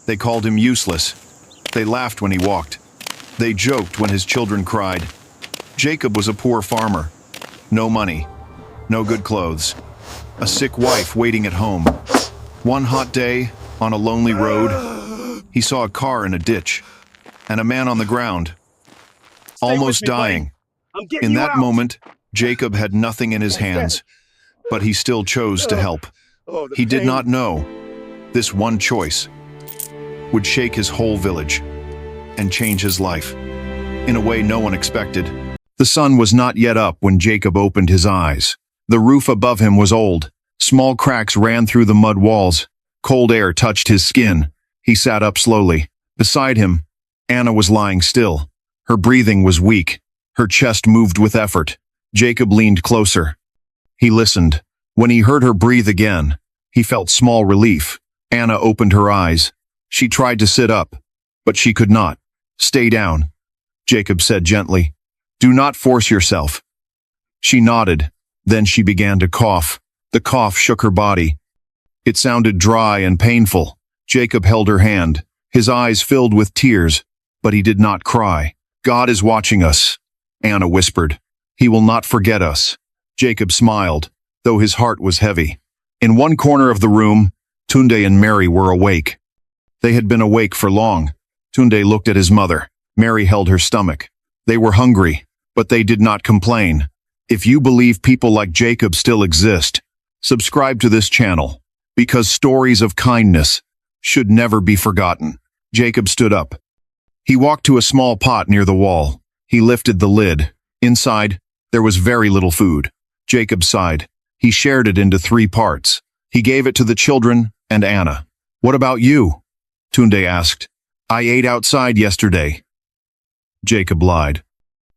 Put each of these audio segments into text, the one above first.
They called him useless. They laughed when he walked. They joked when his children cried. Jacob was a poor farmer. No money, no good clothes. A sick wife waiting at home. One hot day, on a lonely road, he saw a car in a ditch, and a man on the ground, almost dying. In that moment, Jacob had nothing in his hands, but he still chose to help. He did not know this one choice would shake his whole village and change his life in a way no one expected. The sun was not yet up when Jacob opened his eyes. The roof above him was old. Small cracks ran through the mud walls. Cold air touched his skin. He sat up slowly. Beside him, Anna was lying still. Her breathing was weak. Her chest moved with effort. Jacob leaned closer. He listened. When he heard her breathe again, he felt small relief. Anna opened her eyes. She tried to sit up, but she could not. "Stay down," Jacob said gently. "Do not force yourself." She nodded. Then she began to cough. The cough shook her body. It sounded dry and painful. Jacob held her hand. His eyes filled with tears, but he did not cry. "God is watching us," Anna whispered. "He will not forget us." Jacob smiled, though his heart was heavy. In one corner of the room, Tunde and Mary were awake. They had been awake for long. Tunde looked at his mother. Mary held her stomach. They were hungry, but they did not complain. If you believe people like Jacob still exist, subscribe to this channel, because stories of kindness should never be forgotten. Jacob stood up. He walked to a small pot near the wall. He lifted the lid. Inside, there was very little food. Jacob sighed. He shared it into 3 parts. He gave it to the children and Anna. "What about you?" Tunde asked. "I ate outside yesterday." Jacob lied.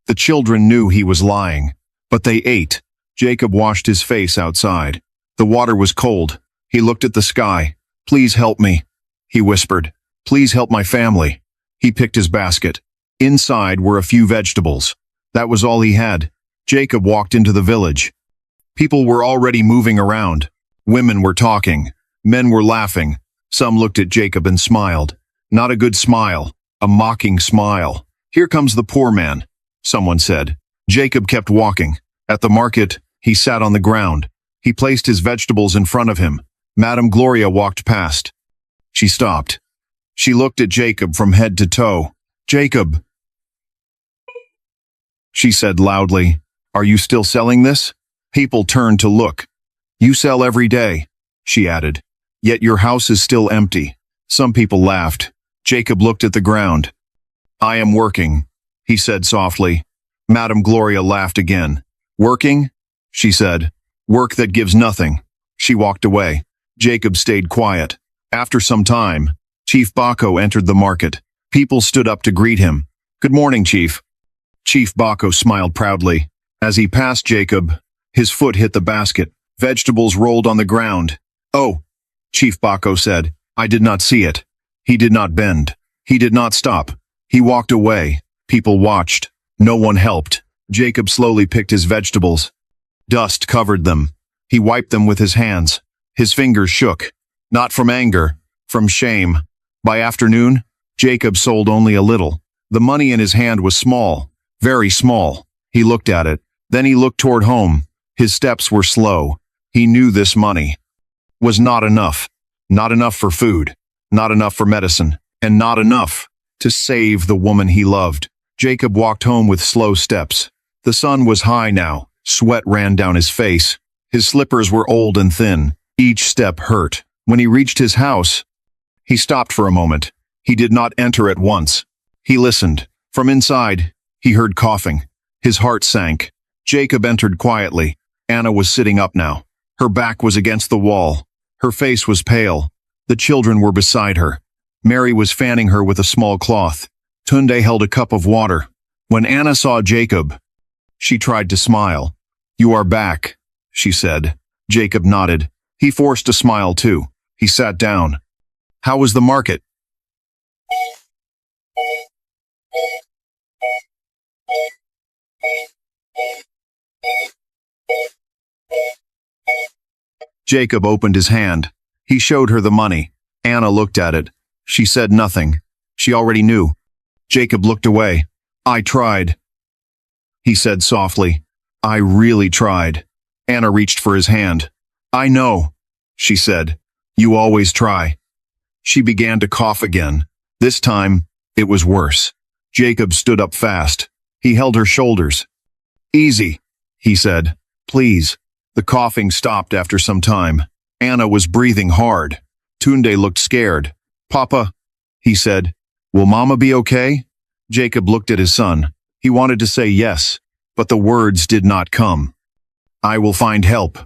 The children knew he was lying, but they ate. Jacob washed his face outside. The water was cold. He looked at the sky. "Please help me," he whispered. "Please help my family." He picked his basket. Inside were a few vegetables. That was all he had. Jacob walked into the village. People were already moving around. Women were talking. Men were laughing. Some looked at Jacob and smiled. Not a good smile, a mocking smile. "Here comes the poor man," someone said. Jacob kept walking. At the market, he sat on the ground. He placed his vegetables in front of him. Madame Gloria walked past. She stopped. She looked at Jacob from head to toe. "Jacob," she said loudly, "are you still selling this?" People turned to look. "You sell every day," she added. "Yet your house is still empty." Some people laughed. Jacob looked at the ground. "I am working," he said softly. Madame Gloria laughed again. "Working?" she said. "Work that gives nothing." She walked away. Jacob stayed quiet. After some time, Chief Bako entered the market. People stood up to greet him. "Good morning, Chief." Chief Bako smiled proudly. As he passed Jacob, his foot hit the basket. Vegetables rolled on the ground. "Oh," Chief Bako said. "I did not see it." He did not bend. He did not stop. He walked away. People watched. No one helped. Jacob slowly picked his vegetables. Dust covered them. He wiped them with his hands. His fingers shook. Not from anger, from shame. By afternoon, Jacob sold only a little. The money in his hand was small, very small. He looked at it. Then he looked toward home. His steps were slow. He knew this money was not enough. Not enough for food, not enough for medicine, and not enough to save the woman he loved. Jacob walked home with slow steps. The sun was high now. Sweat ran down his face. His slippers were old and thin. Each step hurt. When he reached his house, he stopped for a moment. He did not enter at once. He listened. From inside, he heard coughing. His heart sank. Jacob entered quietly. Anna was sitting up now. Her back was against the wall. Her face was pale. The children were beside her. Mary was fanning her with a small cloth. Tunde held a cup of water. When Anna saw Jacob, she tried to smile. "You are back," she said. Jacob nodded. He forced a smile too. He sat down. "How was the market?" Jacob opened his hand. He showed her the money. Anna looked at it. She said nothing. She already knew. Jacob looked away. I tried, he said softly. I really tried. Anna reached for his hand. I know, she said. You always try. She began to cough again. This time, it was worse. Jacob stood up fast. He held her shoulders. Easy, he said. Please. The coughing stopped after some time. Anna was breathing hard. Tunde looked scared. Papa, he said. Will Mama be okay? Jacob looked at his son. He wanted to say yes, but the words did not come. I will find help,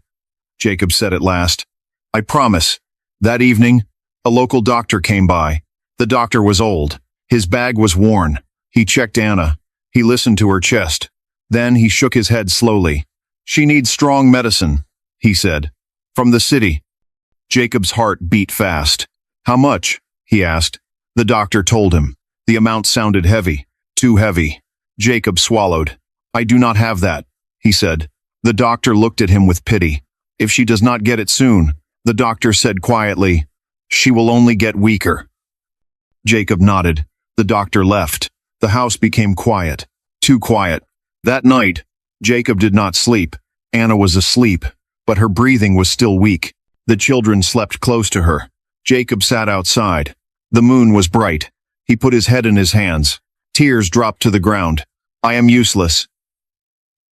Jacob said at last. I promise. That evening, a local doctor came by. The doctor was old. His bag was worn. He checked Anna. He listened to her chest. Then he shook his head slowly. She needs strong medicine, he said. From the city. Jacob's heart beat fast. How much? He asked. The doctor told him. The amount sounded heavy. Too heavy. Jacob swallowed. I do not have that, he said. The doctor looked at him with pity. If she does not get it soon, the doctor said quietly, she will only get weaker. Jacob nodded. The doctor left. The house became quiet. Too quiet. That night, Jacob did not sleep. Anna was asleep, but her breathing was still weak. The children slept close to her. Jacob sat outside. The moon was bright. He put his head in his hands. Tears dropped to the ground. I am useless,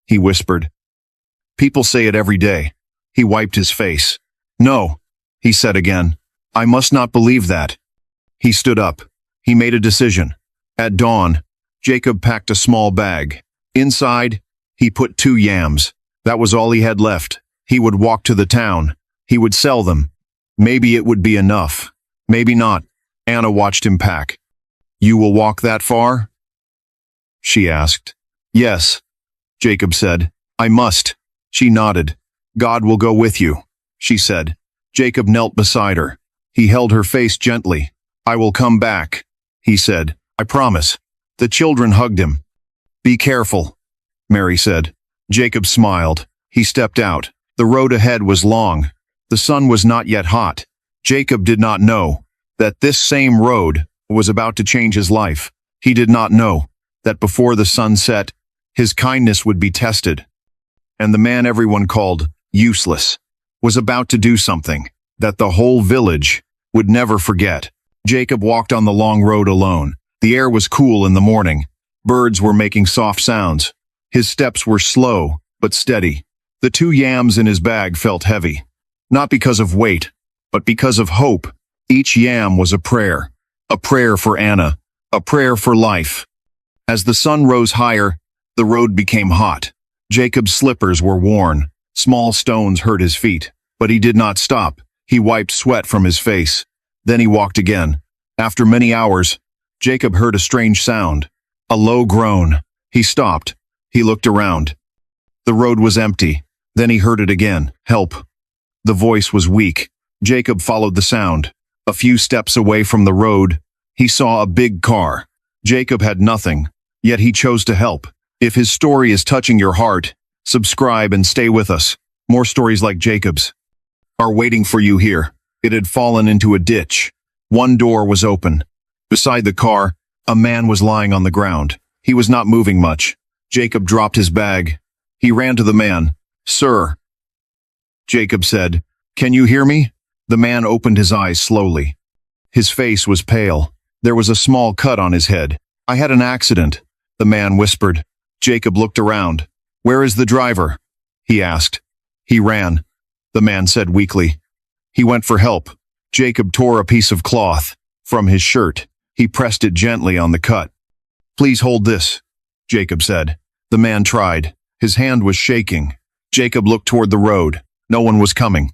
he whispered. People say it every day. He wiped his face. No, he said again. I must not believe that. He stood up. He made a decision. At dawn, Jacob packed a small bag. Inside, he put 2 yams. That was all he had left. He would walk to the town. He would sell them. Maybe it would be enough. Maybe not. Anna watched him pack. You will walk that far? She asked. Yes, Jacob said. I must. She nodded. God will go with you, she said. Jacob knelt beside her. He held her face gently. I will come back, he said. I promise. The children hugged him. Be careful, Mary said. Jacob smiled. He stepped out. The road ahead was long. The sun was not yet hot. Jacob did not know that this same road was about to change his life. He did not know that before the sun set, his kindness would be tested. And the man everyone called useless was about to do something that the whole village would never forget. Jacob walked on the long road alone. The air was cool in the morning. Birds were making soft sounds. His steps were slow, but steady. The 2 yams in his bag felt heavy. Not because of weight, but because of hope. Each yam was a prayer for Anna, a prayer for life. As the sun rose higher, the road became hot. Jacob's slippers were worn. Small stones hurt his feet, but he did not stop. He wiped sweat from his face. Then he walked again. After many hours, Jacob heard a strange sound, a low groan. He stopped. He looked around. The road was empty. Then he heard it again. Help. The voice was weak. Jacob followed the sound. A few steps away from the road, he saw a big car. Jacob had nothing, yet he chose to help. If his story is touching your heart, subscribe and stay with us. More stories like Jacob's are waiting for you here. It had fallen into a ditch. One door was open. Beside the car, a man was lying on the ground. He was not moving much. Jacob dropped his bag. He ran to the man. Sir, Jacob said, can you hear me? The man opened his eyes slowly. His face was pale. There was a small cut on his head. I had an accident, the man whispered. Jacob looked around. Where is the driver? He asked. He ran, the man said weakly. He went for help. Jacob tore a piece of cloth from his shirt. He pressed it gently on the cut. Please hold this, Jacob said. The man tried. His hand was shaking. Jacob looked toward the road. No one was coming.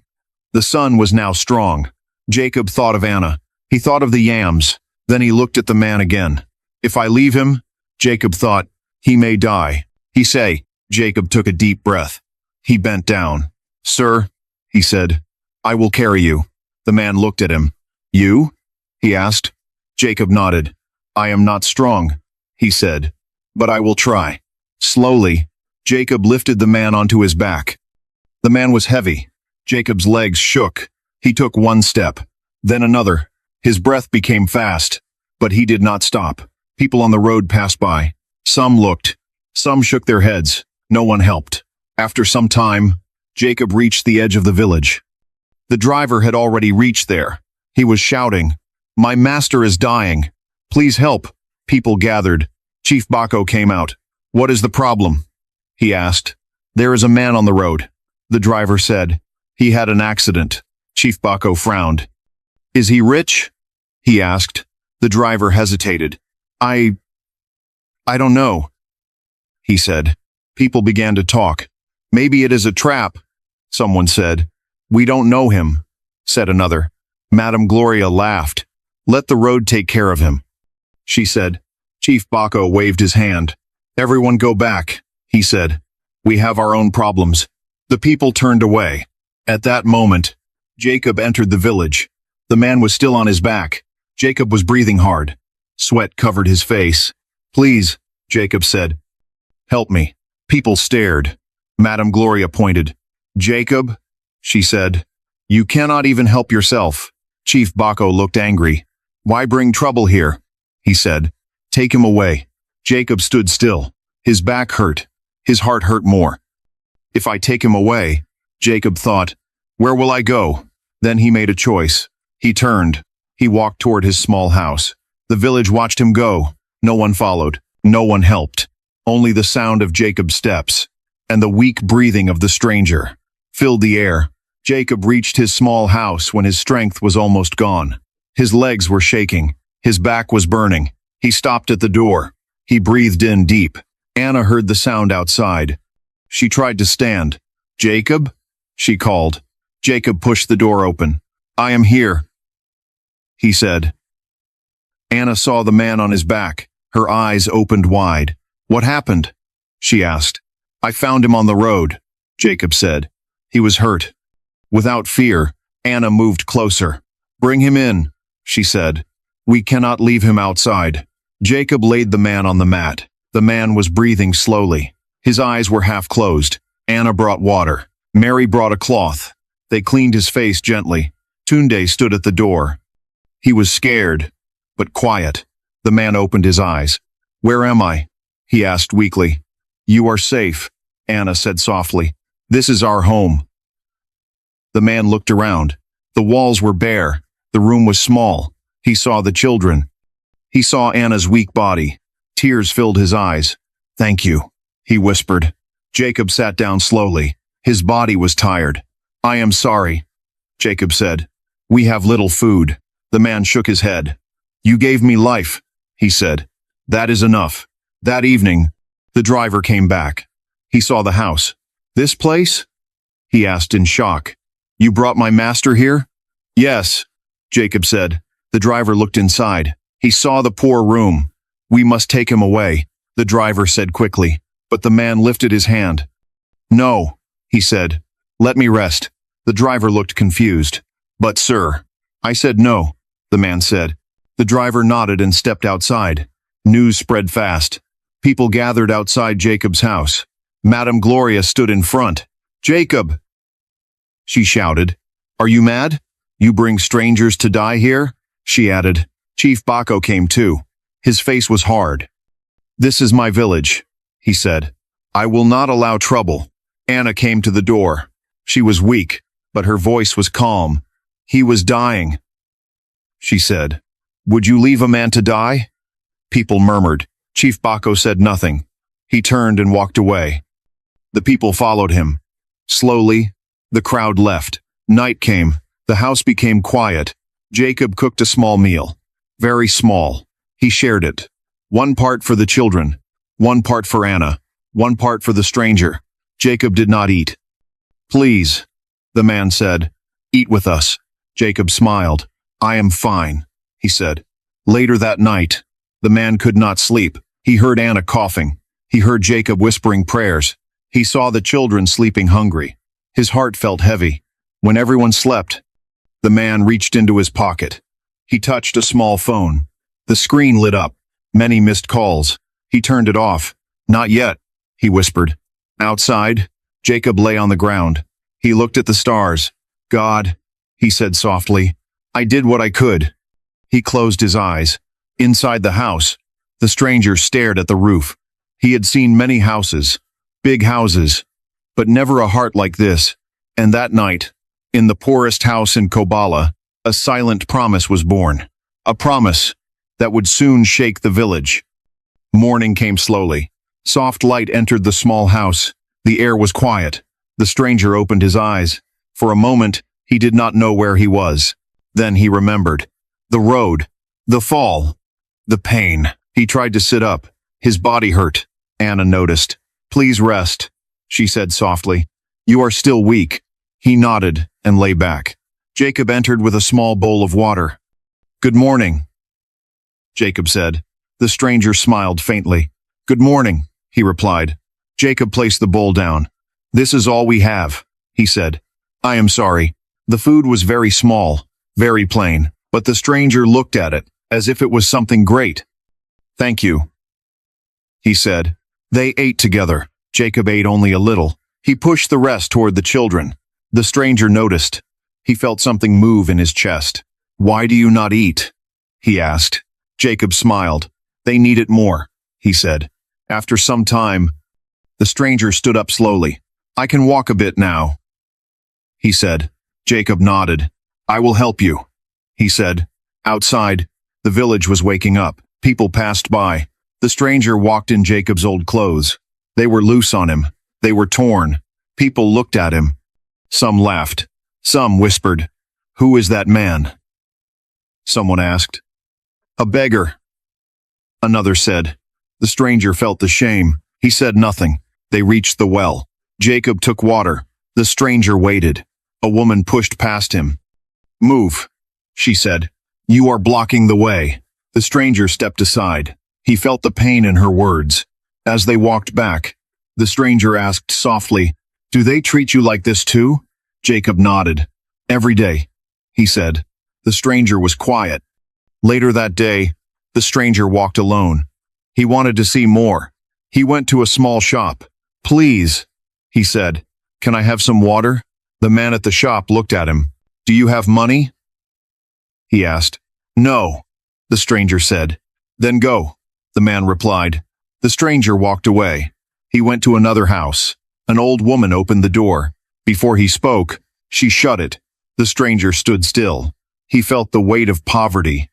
The sun was now strong. Jacob thought of Anna. He thought of the yams. Then he looked at the man again. If I leave him, Jacob thought, he may die. He say. Jacob took a deep breath. He bent down. Sir, he said, I will carry you. The man looked at him. You? He asked. Jacob nodded. I am not strong, he said, but I will try. Slowly, Jacob lifted the man onto his back. The man was heavy. Jacob's legs shook. He took one step, then another. His breath became fast, but he did not stop. People on the road passed by. Some looked. Some shook their heads. No one helped. After some time, Jacob reached the edge of the village. The driver had already reached there. He was shouting, "My master is dying. Please help." People gathered. Chief Bako came out. "What is the problem?" he asked. "There is a man on the road," the driver said. "He had an accident." Chief Bako frowned. "Is he rich?" he asked. The driver hesitated. I don't know," he said. People began to talk. "Maybe it is a trap," someone said. "We don't know him," said another. Madame Gloria laughed. "Let the road take care of him," she said. Chief Bako waved his hand. "Everyone go back," he said. "We have our own problems." The people turned away. At that moment, Jacob entered the village. The man was still on his back. Jacob was breathing hard. Sweat covered his face. "Please," Jacob said. "Help me." People stared. Madame Gloria pointed. "Jacob," she said, "you cannot even help yourself." Chief Bako looked angry. "Why bring trouble here?" he said. "Take him away." Jacob stood still. His back hurt. His heart hurt more. "If I take him away," Jacob thought, "where will I go?" Then he made a choice. He turned. He walked toward his small house. The village watched him go. No one followed. No one helped. Only the sound of Jacob's steps and the weak breathing of the stranger filled the air. Jacob reached his small house when his strength was almost gone. His legs were shaking. His back was burning. He stopped at the door. He breathed in deep. Anna heard the sound outside. She tried to stand. "Jacob?" she called. Jacob pushed the door open. "I am here," he said. Anna saw the man on his back. Her eyes opened wide. "What happened?" she asked. "I found him on the road," Jacob said. "He was hurt." Without fear, Anna moved closer. "Bring him in," she said. "We cannot leave him outside." Jacob laid the man on the mat. The man was breathing slowly. His eyes were half closed. Anna brought water. Mary brought a cloth. They cleaned his face gently. Tunde stood at the door. He was scared, but quiet. The man opened his eyes. "Where am I?" he asked weakly. "You are safe," Anna said softly. "This is our home." The man looked around. The walls were bare. The room was small. He saw the children. He saw Anna's weak body. Tears filled his eyes. "Thank you," he whispered. Jacob sat down slowly. His body was tired. "I am sorry," Jacob said. "We have little food." The man shook his head. "You gave me life," he said. "That is enough." That evening, the driver came back. He saw the house. "This place?" he asked in shock. "You brought my master here?" "Yes," Jacob said. The driver looked inside. He saw the poor room. "We must take him away," the driver said quickly. But the man lifted his hand. "No," he said. "Let me rest." The driver looked confused. "But sir," "I said no," the man said. The driver nodded and stepped outside. News spread fast. People gathered outside Jacob's house. Madame Gloria stood in front. "Jacob!" she shouted. "Are you mad? You bring strangers to die here?" she added. Chief Bako came too. His face was hard. "This is my village," he said. "I will not allow trouble." Anna came to the door. She was weak, but her voice was calm. "He was dying," she said. "Would you leave a man to die?" People murmured. Chief Bako said nothing. He turned and walked away. The people followed him. Slowly, the crowd left. Night came. The house became quiet. Jacob cooked a small meal. Very small. He shared it. One part for the children. One part for Anna. One part for the stranger. Jacob did not eat. "Please," the man said. "Eat with us." Jacob smiled. "I am fine," he said. Later that night, the man could not sleep. He heard Anna coughing. He heard Jacob whispering prayers. He saw the children sleeping hungry. His heart felt heavy. When everyone slept, the man reached into his pocket. He touched a small phone. The screen lit up. Many missed calls. He turned it off. "Not yet," he whispered. Outside, Jacob lay on the ground. He looked at the stars. "God," he said softly, "I did what I could." He closed his eyes. Inside the house, the stranger stared at the roof. He had seen many houses, big houses, but never a heart like this. And that night, in the poorest house in Kobala, a silent promise was born. A promise that would soon shake the village. Morning came slowly. Soft light entered the small house. The air was quiet. The stranger opened his eyes. For a moment, he did not know where he was. Then he remembered. The road, the fall, the pain. He tried to sit up. His body hurt. Anna noticed. "Please rest," she said softly. "You are still weak." He nodded and lay back. Jacob entered with a small bowl of water. "Good morning," Jacob said. The stranger smiled faintly. "Good morning," he replied. Jacob placed the bowl down. "This is all we have," he said. "I am sorry." The food was very small, very plain, but the stranger looked at it as if it was something great. "Thank you," he said. They ate together. Jacob ate only a little. He pushed the rest toward the children. The stranger noticed. He felt something move in his chest. "Why do you not eat?" he asked. Jacob smiled. "They need it more," he said. After some time, the stranger stood up slowly. "I can walk a bit now," he said. Jacob nodded. "I will help you," he said. Outside, the village was waking up. People passed by. The stranger walked in Jacob's old clothes. They were loose on him. They were torn. People looked at him. Some laughed. Some whispered, "Who is that man?" Someone asked. "A beggar," another said. The stranger felt the shame. He said nothing. They reached the well. Jacob took water. The stranger waited. A woman pushed past him. "Move," she said. "You are blocking the way." The stranger stepped aside. He felt the pain in her words. As they walked back, the stranger asked softly, "Do they treat you like this too?" Jacob nodded. "Every day," he said. The stranger was quiet. Later that day, the stranger walked alone. He wanted to see more. He went to a small shop. "Please," he said, "can I have some water?" The man at the shop looked at him. "Do you have money?" he asked. "No," the stranger said. "Then go," the man replied. The stranger walked away. He went to another house. An old woman opened the door. Before he spoke, she shut it. The stranger stood still. He felt the weight of poverty.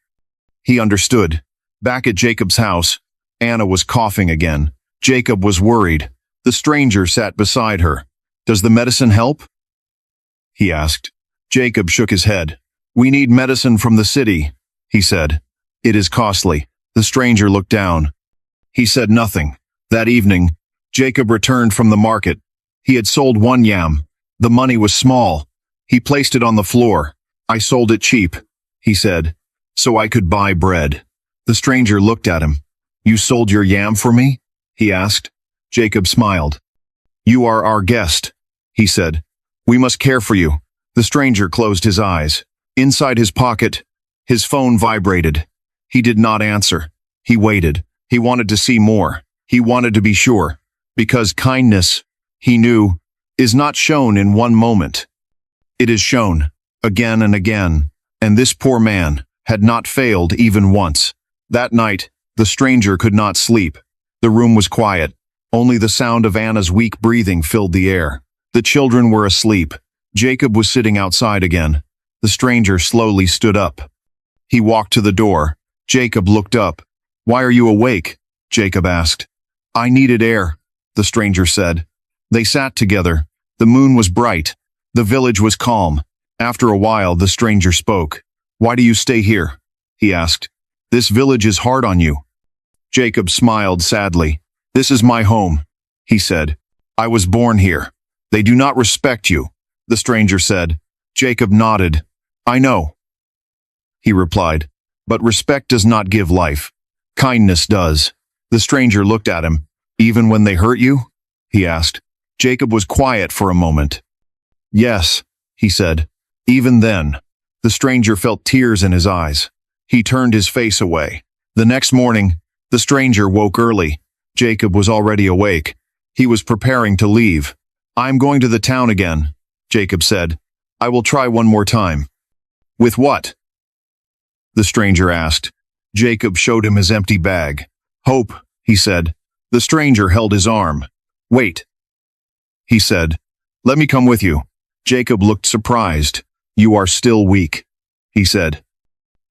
He understood. Back at Jacob's house, Anna was coughing again. Jacob was worried. The stranger sat beside her. "Does the medicine help?" he asked. Jacob shook his head. "We need medicine from the city," he said. "It is costly." The stranger looked down. He said nothing. That evening, Jacob returned from the market. He had sold one yam. The money was small. He placed it on the floor. "I sold it cheap," he said, "so I could buy bread." The stranger looked at him. "You sold your yam for me?" he asked. Jacob smiled. "You are our guest," he said. "We must care for you." The stranger closed his eyes. Inside his pocket, his phone vibrated. He did not answer. He waited. He wanted to see more. He wanted to be sure. Because kindness, he knew, is not shown in one moment. It is shown again and again. And this poor man had not failed even once. That night, the stranger could not sleep. The room was quiet. Only the sound of Anna's weak breathing filled the air. The children were asleep. Jacob was sitting outside again. The stranger slowly stood up. He walked to the door. Jacob looked up. "Why are you awake?" Jacob asked. "I needed air," the stranger said. They sat together. The moon was bright. The village was calm. After a while, the stranger spoke. "Why do you stay here?" he asked. "This village is hard on you." Jacob smiled sadly. "This is my home," he said. "I was born here." "They do not respect you," the stranger said. Jacob nodded. "I know," he replied. "But respect does not give life. Kindness does." The stranger looked at him. "Even when they hurt you?" he asked. Jacob was quiet for a moment. "Yes," he said. Even then, the stranger felt tears in his eyes. He turned his face away. The next morning, the stranger woke early. Jacob was already awake. He was preparing to leave. "I'm going to the town again," Jacob said. "I will try one more time." "With what?" the stranger asked. Jacob showed him his empty bag. Hope, he said. The stranger held his arm. Wait, he said. Let me come with you. Jacob looked surprised. You are still weak, he said.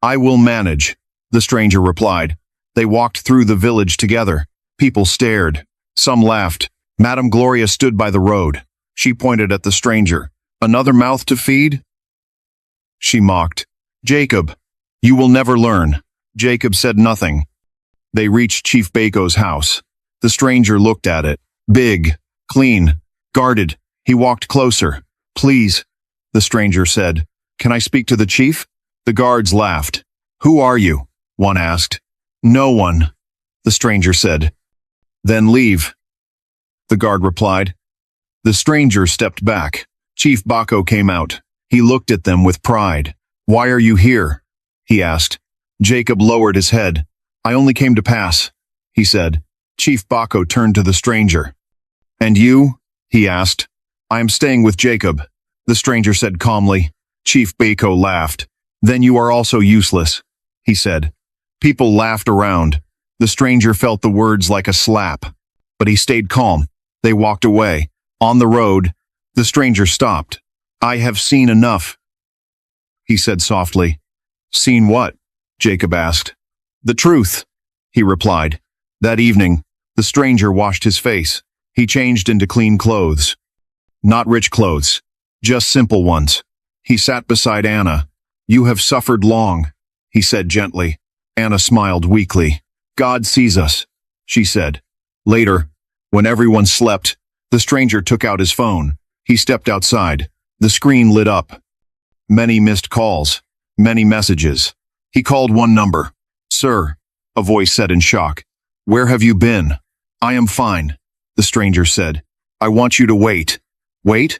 I will manage, the stranger replied. They walked through the village together. People stared. Some laughed. Madame Gloria stood by the road. She pointed at the stranger. Another mouth to feed? She mocked. Jacob, you will never learn. Jacob said nothing. They reached Chief Baco's house. The stranger looked at it. Big, clean, guarded. He walked closer. Please, the stranger said. Can I speak to the chief? The guards laughed. Who are you? One asked. No one, the stranger said. Then leave, the guard replied. The stranger stepped back. Chief Baco came out. He looked at them with pride. Why are you here? He asked. Jacob lowered his head. I only came to pass, he said. Chief Baco turned to the stranger. And you? He asked. I am staying with Jacob, the stranger said calmly. Chief Baco laughed. Then you are also useless, he said. People laughed around. The stranger felt the words like a slap. But he stayed calm. They walked away. On the road, the stranger stopped. I have seen enough, he said softly. Seen what? Jacob asked. The truth, he replied. That evening, the stranger washed his face. He changed into clean clothes. Not rich clothes, just simple ones. He sat beside Anna. You have suffered long, he said gently. Anna smiled weakly. God sees us, she said. Later, when everyone slept, the stranger took out his phone. He stepped outside. The screen lit up. Many missed calls, many messages. He called one number. Sir, a voice said in shock. Where have you been? I am fine, the stranger said. I want you to wait. Wait?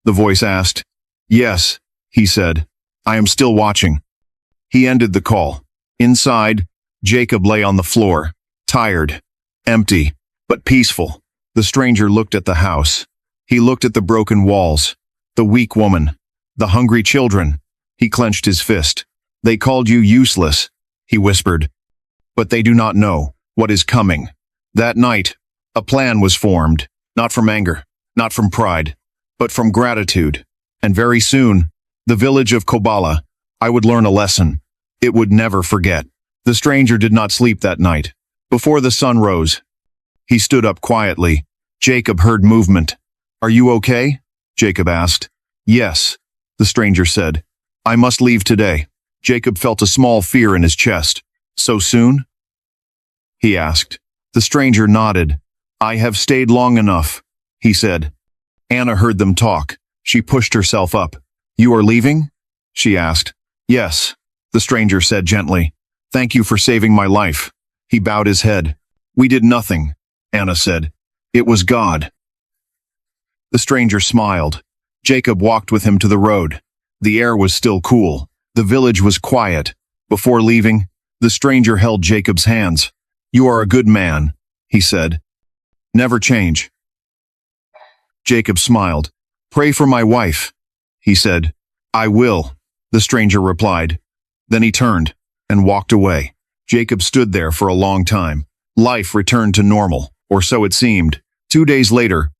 The voice asked. Yes, he said. I am still watching. He ended the call. Inside, Jacob lay on the floor, tired, empty, but peaceful. The stranger looked at the house. He looked at the broken walls, the weak woman, the hungry children. He clenched his fist. They called you useless, he whispered. But they do not know what is coming. That night, a plan was formed, not from anger, not from pride, but from gratitude. And very soon, the village of Kobala, I would learn a lesson. It would never forget. The stranger did not sleep that night. Before the sun rose, he stood up quietly. Jacob heard movement. Are you okay? Jacob asked. Yes, the stranger said. I must leave today. Jacob felt a small fear in his chest. So soon? He asked. The stranger nodded. I have stayed long enough, he said. Anna heard them talk. She pushed herself up. You are leaving? She asked. Yes, the stranger said gently. Thank you for saving my life. He bowed his head. We did nothing, Anna said. It was God. The stranger smiled. Jacob walked with him to the road. The air was still cool. The village was quiet. Before leaving, the stranger held Jacob's hands. You are a good man, he said. Never change. Jacob smiled. Pray for my wife, he said. I will, the stranger replied. Then he turned and walked away. Jacob stood there for a long time. Life returned to normal, or so it seemed. 2 days later,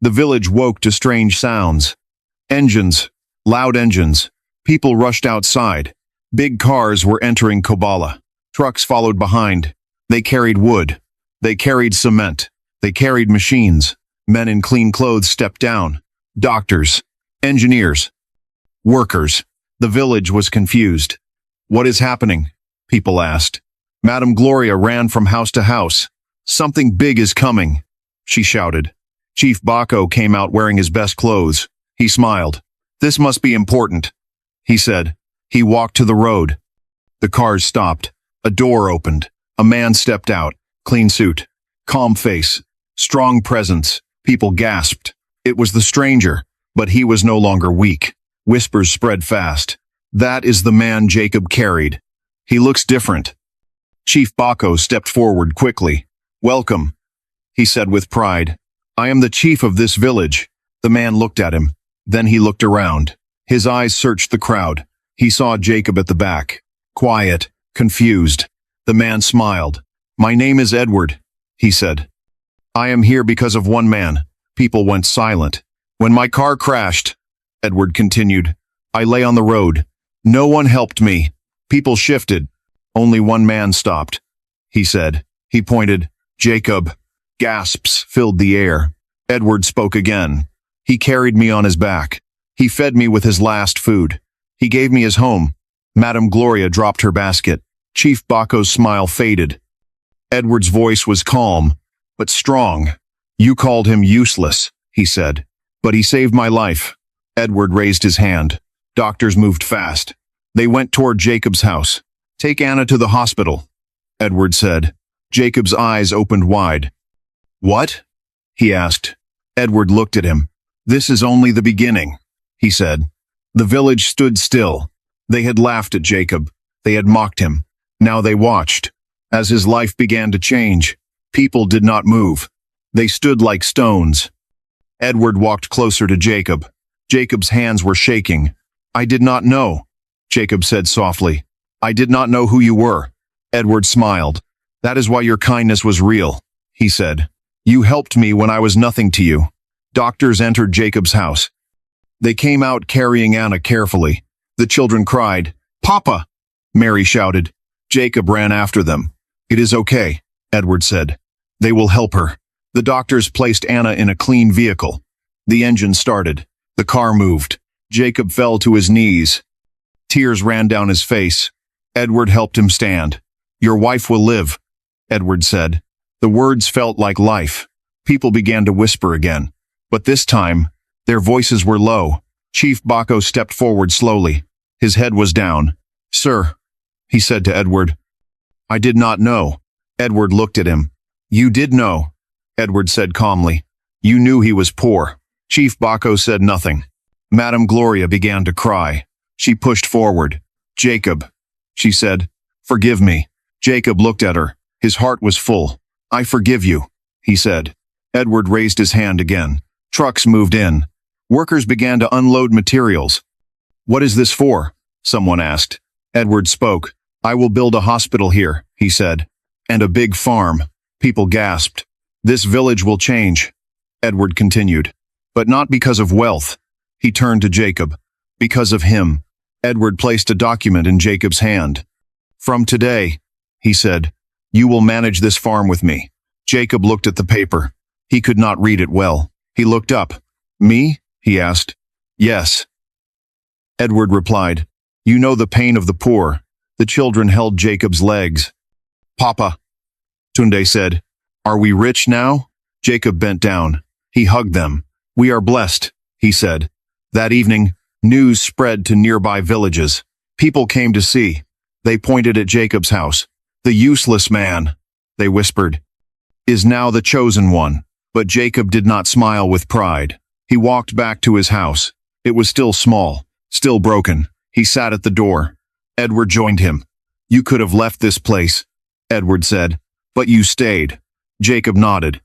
the village woke to strange sounds. Engines, loud engines. People rushed outside. Big cars were entering Kobala. Trucks followed behind. They carried wood. They carried cement. They carried machines. Men in clean clothes stepped down. Doctors, engineers, workers. The village was confused. What is happening? People asked. Madame Gloria ran from house to house. Something big is coming, she shouted. Chief Baco came out wearing his best clothes. He smiled. This must be important, he said. He walked to the road. The cars stopped. A door opened. A man stepped out. Clean suit. Calm face. Strong presence. People gasped. It was the stranger, but he was no longer weak. Whispers spread fast. That is the man Jacob carried. He looks different. Chief Baco stepped forward quickly. Welcome, he said with pride. I am the chief of this village. The man looked at him. Then he looked around. His eyes searched the crowd. He saw Jacob at the back. quiet, confused. The man smiled. "My name is Edward," he said. "I am here because of one man." People went silent. "When my car crashed," Edward continued, "I lay on the road. No one helped me. People shifted. Only one man stopped," he said. He pointed. "Jacob." Gasps filled the air. Edward spoke again. "He carried me on his back. He fed me with his last food. He gave me his home." Madame Gloria dropped her basket. Chief Baco's smile faded. Edward's voice was calm, but strong. "You called him useless," he said, "but he saved my life." Edward raised his hand. Doctors moved fast. They went toward Jacob's house. "Take Anna to the hospital," Edward said. Jacob's eyes opened wide. "What?" he asked. Edward looked at him. "This is only the beginning," he said. The village stood still. They had laughed at Jacob. They had mocked him. Now they watched. As his life began to change, people did not move. They stood like stones. Edward walked closer to Jacob. Jacob's hands were shaking. "I did not know," Jacob said softly. "I did not know who you were." Edward smiled. "That is why your kindness was real," he said. "You helped me when I was nothing to you." Doctors entered Jacob's house. They came out carrying Anna carefully. The children cried, "Papa!" Mary shouted. Jacob ran after them. "It is okay," Edward said. "They will help her." The doctors placed Anna in a clean vehicle. The engine started. The car moved. Jacob fell to his knees. Tears ran down his face. Edward helped him stand. "Your wife will live," Edward said. The words felt like life. People began to whisper again. But this time, their voices were low. Chief Baco stepped forward slowly. His head was down. "Sir," he said to Edward. "I did not know." Edward looked at him. "You did know," Edward said calmly. "You knew he was poor." Chief Baco said nothing. Madame Gloria began to cry. She pushed forward. "Jacob," she said, "forgive me." Jacob looked at her. His heart was full. "I forgive you," he said. Edward raised his hand again. Trucks moved in. Workers began to unload materials. "What is this for?" someone asked. Edward spoke. "I will build a hospital here," he said. "And a big farm." People gasped. "This village will change," Edward continued. "But not because of wealth." He turned to Jacob. "Because of him." Edward placed a document in Jacob's hand. "From today," he said, "you will manage this farm with me." Jacob looked at the paper. He could not read it well. He looked up. "Me?" he asked. "Yes." Edward replied. "You know the pain of the poor." The children held Jacob's legs. "Papa," Tunde said, "are we rich now?" Jacob bent down. He hugged them. "We are blessed," he said. That evening, news spread to nearby villages. People came to see. They pointed at Jacob's house. "The useless man," they whispered, "is now the chosen one." But Jacob did not smile with pride. He walked back to his house. It was still small, still broken. He sat at the door. Edward joined him. "You could have left this place," Edward said, "but you stayed." Jacob nodded.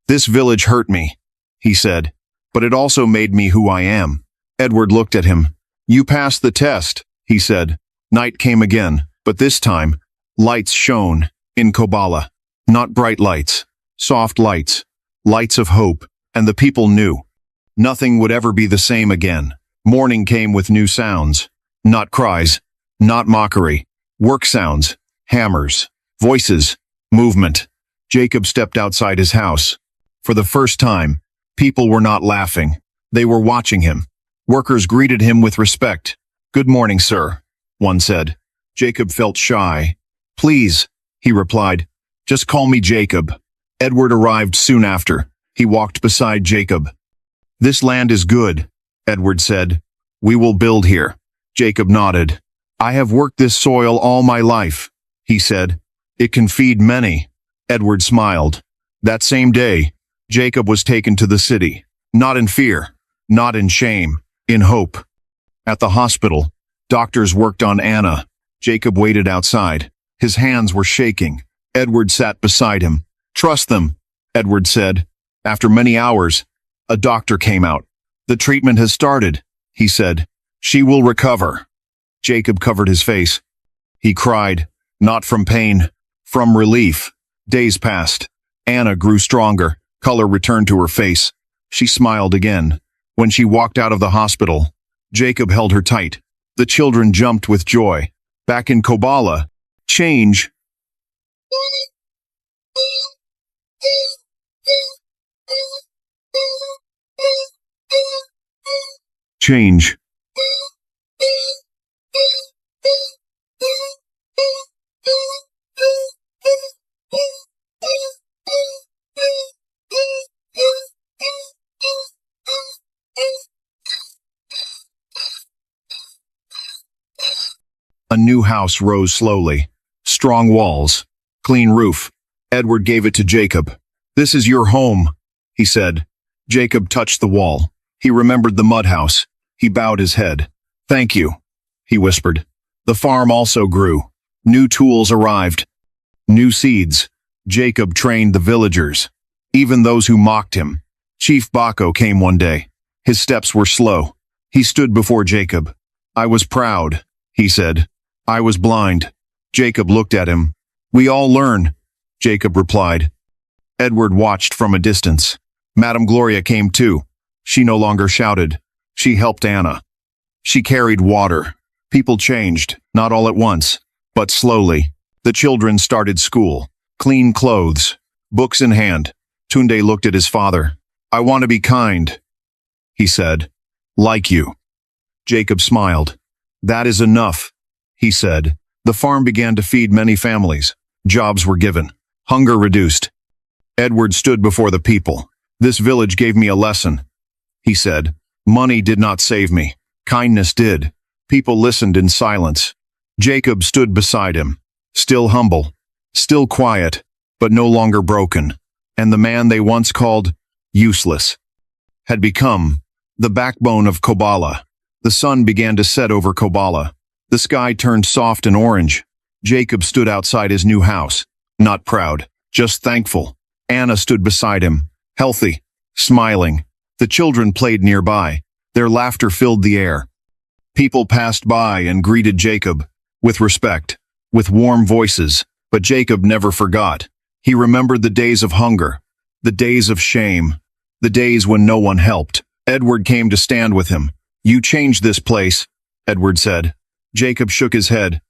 "This village hurt me," he said, "but it also made me who I am." Edward looked at him. "You passed the test," he said. Night came again, but this time, lights shone in Kobala. Not bright lights, soft lights, lights of hope, and the people knew. Nothing would ever be the same again. Morning came with new sounds. Not cries, not mockery. Work sounds, hammers, voices, movement. Jacob stepped outside his house. For the first time, people were not laughing. They were watching him. Workers greeted him with respect. "Good morning, sir," one said. Jacob felt shy. "Please," he replied, "just call me Jacob." Edward arrived soon after. He walked beside Jacob. "This land is good," Edward said. "We will build here." Jacob nodded. "I have worked this soil all my life," he said. "It can feed many." Edward smiled. That same day, Jacob was taken to the city. Not in fear, not in shame, in hope. At the hospital, doctors worked on Anna. Jacob waited outside. His hands were shaking. Edward sat beside him. "Trust them," Edward said. After many hours, a doctor came out. "The treatment has started," he said. "She will recover." Jacob covered his face. He cried, not from pain, from relief. Days passed. Anna grew stronger. Color returned to her face. She smiled again. When she walked out of the hospital, Jacob held her tight. The children jumped with joy. Back in Kobala, change. Change. A new house rose slowly. Strong walls, clean roof. Edward gave it to Jacob. "This is your home," he said. Jacob touched the wall. He remembered the mud house. He bowed his head. "Thank you," he whispered. The farm also grew. New tools arrived. New seeds. Jacob trained the villagers, even those who mocked him. Chief Bako came one day. His steps were slow. He stood before Jacob. "I was proud," he said. "I was blind." Jacob looked at him. "We all learn," Jacob replied. Edward watched from a distance. Madame Gloria came too. She no longer shouted. She helped Anna. She carried water. People changed, not all at once, but slowly. The children started school. Clean clothes, books in hand. Tunde looked at his father. "I want to be kind," he said. "Like you." Jacob smiled. "That is enough," he said. The farm began to feed many families. Jobs were given. Hunger reduced. Edward stood before the people. "This village gave me a lesson," he said. "Money did not save me. Kindness did." People listened in silence. Jacob stood beside him, still humble, still quiet, but no longer broken. And the man they once called useless had become the backbone of Kobala. The sun began to set over Kobala. The sky turned soft and orange. Jacob stood outside his new house, not proud, just thankful. Anna stood beside him, healthy, smiling. The children played nearby. Their laughter filled the air. People passed by and greeted Jacob, with respect, with warm voices, but Jacob never forgot. He remembered the days of hunger, the days of shame, the days when no one helped. Edward came to stand with him. "You changed this place," Edward said. Jacob shook his head.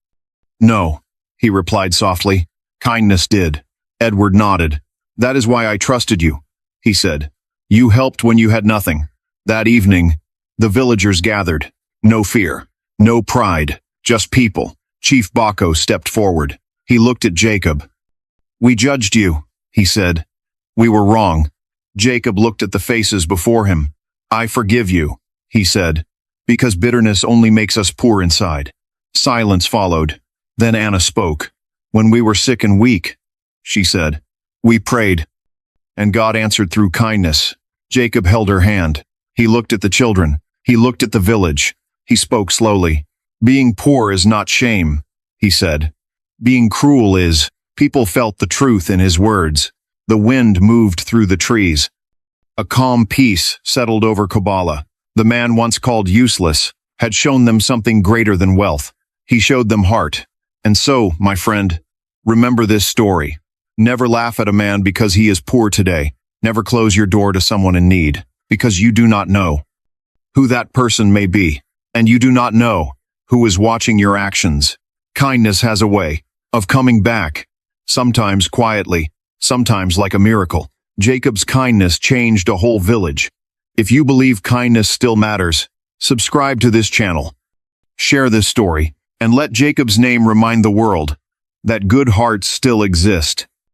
"No," he replied softly. "Kindness did." Edward nodded. "That is why I trusted you," he said. "You helped when you had nothing." That evening, the villagers gathered. No fear, no pride, just people. Chief Bako stepped forward. He looked at Jacob. "We judged you," he said. "We were wrong." Jacob looked at the faces before him. "I forgive you," he said, "because bitterness only makes us poor inside." Silence followed. Then Anna spoke. "When we were sick and weak," she said, "we prayed, and God answered through kindness." Jacob held her hand. He looked at the children. He looked at the village. He spoke slowly. "Being poor is not shame," he said. "Being cruel is." People felt the truth in his words. The wind moved through the trees. A calm peace settled over Kobala. The man once called useless had shown them something greater than wealth. He showed them heart. And so, my friend, remember this story. Never laugh at a man because he is poor today. Never close your door to someone in need, because you do not know who that person may be, and you do not know who is watching your actions. Kindness has a way of coming back, sometimes quietly, sometimes like a miracle. Jacob's kindness changed a whole village. If you believe kindness still matters, subscribe to this channel. Share this story, and let Jacob's name remind the world that good hearts still exist.